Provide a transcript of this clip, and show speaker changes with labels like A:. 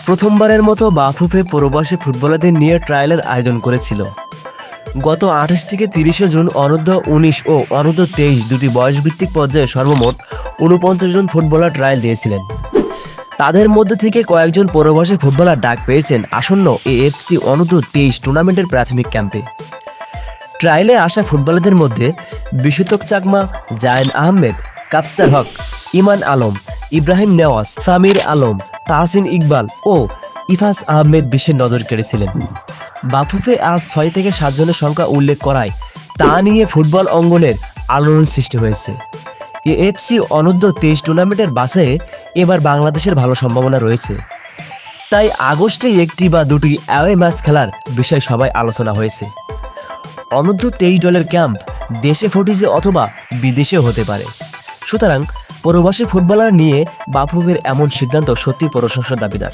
A: প্রথমবারের মতো বাফুফে প্রবাসী ফুটবলারদের নিয়ে ট্রায়ালের আয়োজন করেছিল। গত ২৮ থেকে ৩০ জুন অনূর্ধ্ব-১৯ ও অনূর্ধ্ব-২৩ দুটি বয়সভিত্তিক পর্যায়ে সর্বমোট ৪৯ জন ফুটবলার ট্রায়াল দিয়েছিলেন। তাদের মধ্যে থেকে কয়েকজন প্রবাসী ফুটবলার ডাক পেয়েছেন আসন্ন এএফসি অনূর্ধ্ব-২৩ টুর্নামেন্টের প্রাথমিক ক্যাম্পে। ট্রায়ালে আসা ফুটবলারদের মধ্যে বিশুতক চাকমা, জায়েন আহমেদ, কাফসার হক, ইমান আলম, ইব্রাহিম নেওয়াজ, সামির আলম, তাহসিন ইকবাল ও ইফাস আহমেদ বিশেষ নজর কেড়েছিলেন। বাফুফে আজ ৬ থেকে ৭ জনের সংখ্যা উল্লেখ করায় তা নিয়ে ফুটবল অঙ্গনের আলোড়ন সৃষ্টি হয়েছে। এএফসি অনূর্ধ্ব-২৩ টুর্নামেন্টের বাছাইয়ে এবার বাংলাদেশের ভালো সম্ভাবনা রয়েছে। তাই আগস্টে একটি বা দুটি অ্যাওয়ে ম্যাচ খেলার বিষয় সবাই আলোচনা হয়েছে। অনূর্ধ্ব-২৩ দলের ক্যাম্প দেশে ফটিজে অথবা বিদেশেও হতে পারে। সুতরাং প্রবাসী ফুটবলার নিয়ে বাফুফের এমন সিদ্ধান্ত সত্যি প্রশংসার দাবিদার।